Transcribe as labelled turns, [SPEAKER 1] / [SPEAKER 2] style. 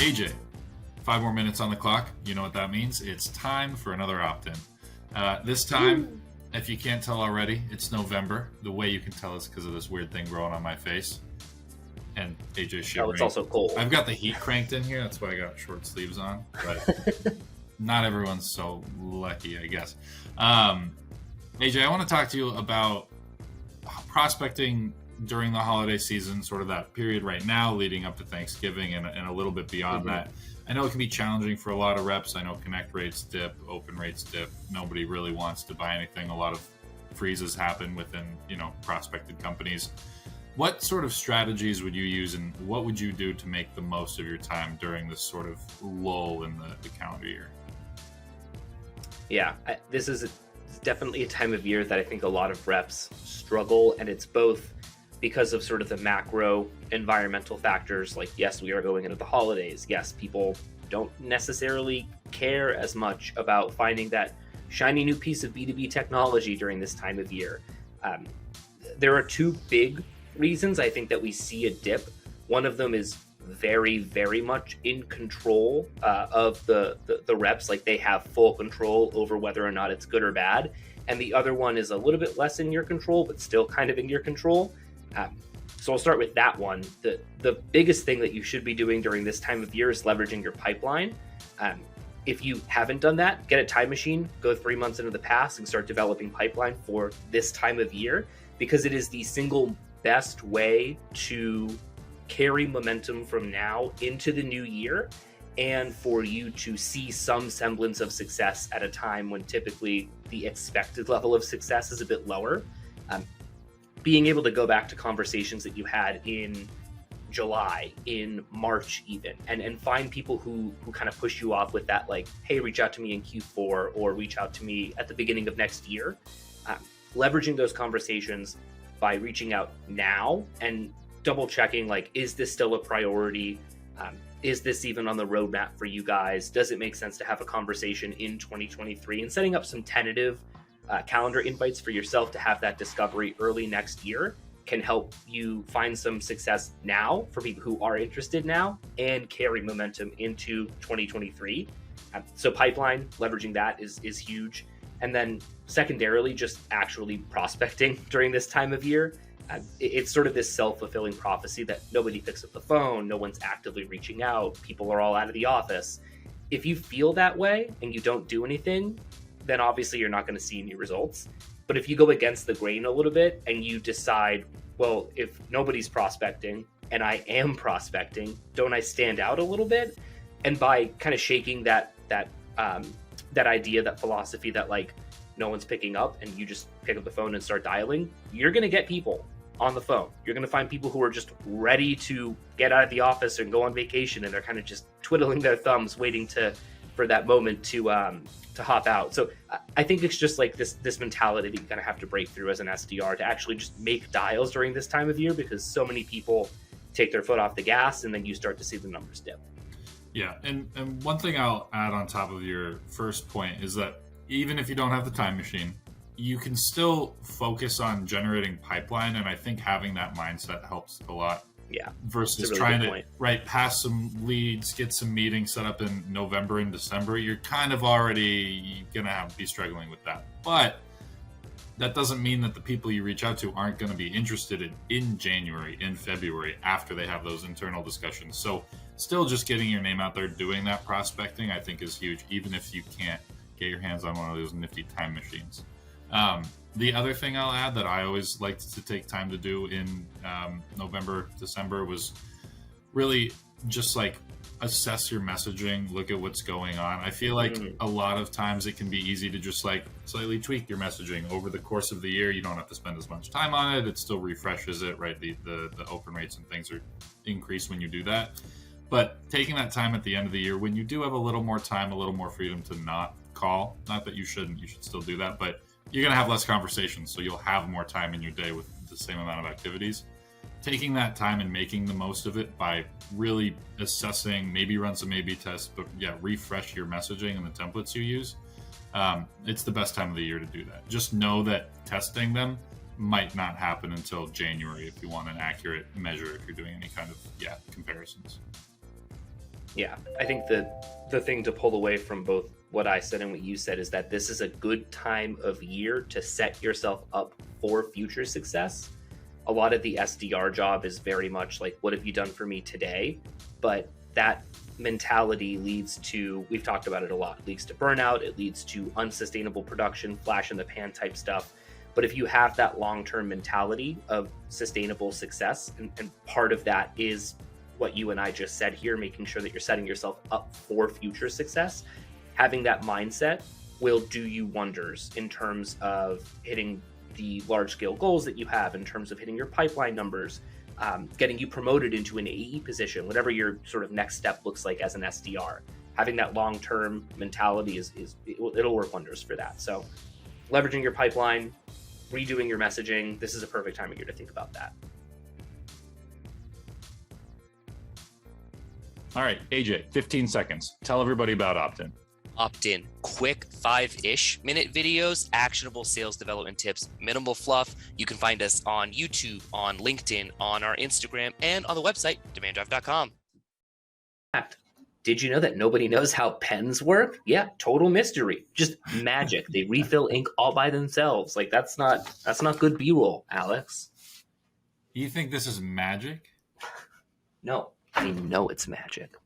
[SPEAKER 1] AJ, 5 more minutes on the clock. You know what that means? It's time for another opt-in. This time, if you can't tell already, it's November. The way you can tell is because of this weird thing growing on my face. And AJ shivering.
[SPEAKER 2] Oh, it's also cold.
[SPEAKER 1] I've got the heat cranked in here. That's why I got short sleeves on. But not everyone's so lucky, I guess. AJ, I want to talk to you about prospecting during the holiday season, sort of that period right now leading up to Thanksgiving and a little bit beyond that. I know it can be challenging for a lot of reps. I know connect rates dip, open rates dip. Nobody really wants to buy anything. A lot of freezes happen within, prospected companies. What sort of strategies would you use, and what would you do to make the most of your time during this sort of lull in the calendar year?
[SPEAKER 2] Yeah, this is definitely a time of year that I think a lot of reps struggle, and it's both because of sort of the macro environmental factors, like, yes, we are going into the holidays. Yes, people don't necessarily care as much about finding that shiny new piece of B2B technology during this time of year. There are two big reasons I think that we see a dip. One of them is very, very much in control of the reps, like they have full control over whether or not it's good or bad. And the other one is a little bit less in your control, but still kind of in your control. So I'll start with that one. The biggest thing that you should be doing during this time of year is leveraging your pipeline. If you haven't done that, get a time machine, go 3 months into the past and start developing pipeline for this time of year, because it is the single best way to carry momentum from now into the new year, and for you to see some semblance of success at a time when typically the expected level of success is a bit lower. Being able to go back to conversations that you had in July, in March even, and find people who kind of push you off with that, like, hey, reach out to me in Q4 or reach out to me at the beginning of next year. Leveraging those conversations by reaching out now and double checking, like, is this still a priority? Is this even on the roadmap for you guys? Does it make sense to have a conversation in 2023? And setting up some tentative calendar invites for yourself to have that discovery early next year can help you find some success now for people who are interested now and carry momentum into 2023. So pipeline, leveraging that is huge. And then secondarily, just actually prospecting during this time of year. It's sort of this self-fulfilling prophecy that nobody picks up the phone, no one's actively reaching out, people are all out of the office. If you feel that way and you don't do anything, then obviously you're not going to see any results. But if you go against the grain a little bit and you decide, well, if nobody's prospecting and I am prospecting, don't I stand out a little bit? And by kind of shaking that idea, that philosophy that, like, no one's picking up and you just pick up the phone and start dialing, you're going to get people on the phone. You're going to find people who are just ready to get out of the office and go on vacation, and they're kind of just twiddling their thumbs waiting for that moment to hop out. So I think it's just like this mentality that you kind of have to break through as an SDR to actually just make dials during this time of year, because so many people take their foot off the gas and then you start to see the numbers dip.
[SPEAKER 1] Yeah, and one thing I'll add on top of your first point is that even if you don't have the time machine, you can still focus on generating pipeline, and I think having that mindset helps a lot.
[SPEAKER 2] Yeah,
[SPEAKER 1] versus really trying to pass some leads, get some meetings set up in November and December. You're kind of already gonna be struggling with that. But that doesn't mean that the people you reach out to aren't going to be interested in January, in February, after they have those internal discussions. So still just getting your name out there, doing that prospecting, I think is huge, even if you can't get your hands on one of those nifty time machines. The other thing I'll add that I always liked to take time to do in November, December was really just like assess your messaging, look at what's going on. I feel like a lot of times it can be easy to just like slightly tweak your messaging over the course of the year. You don't have to spend as much time on it. It still refreshes it, right? The open rates and things are increased when you do that. But taking that time at the end of the year, when you do have a little more time, a little more freedom to not call, not that you shouldn't, you should still do that, but you're going to have less conversations, so you'll have more time in your day with the same amount of activities. Taking that time and making the most of it by really assessing, maybe run some A/B tests, but refresh your messaging and the templates you use. It's the best time of the year to do that. Just know that testing them might not happen until January if you want an accurate measure, if you're doing any kind of comparisons.
[SPEAKER 2] Yeah, I think that the thing to pull away from both what I said and what you said is that this is a good time of year to set yourself up for future success. A lot of the SDR job is very much like, what have you done for me today? But that mentality leads to, we've talked about it a lot, leads to burnout, it leads to unsustainable production, flash in the pan type stuff. But if you have that long-term mentality of sustainable success, and part of that is what you and I just said here, making sure that you're setting yourself up for future success, having that mindset will do you wonders in terms of hitting the large scale goals that you have, in terms of hitting your pipeline numbers, getting you promoted into an AE position, whatever your sort of next step looks like as an SDR. Having that long term mentality it'll work wonders for that. So leveraging your pipeline, redoing your messaging, this is a perfect time of year to think about that.
[SPEAKER 1] All right, AJ, 15 seconds. Tell everybody about Opt-in.
[SPEAKER 3] Opt-in, quick 5-ish minute videos, actionable sales development tips, minimal fluff. You can find us on YouTube, on LinkedIn, on our Instagram, and on the website, demanddrive.com.
[SPEAKER 2] Did you know that nobody knows how pens work? Yeah, total mystery. Just magic. They refill ink all by themselves. Like that's not good B-roll, Alex.
[SPEAKER 1] You think this is magic?
[SPEAKER 2] No, I know it's magic.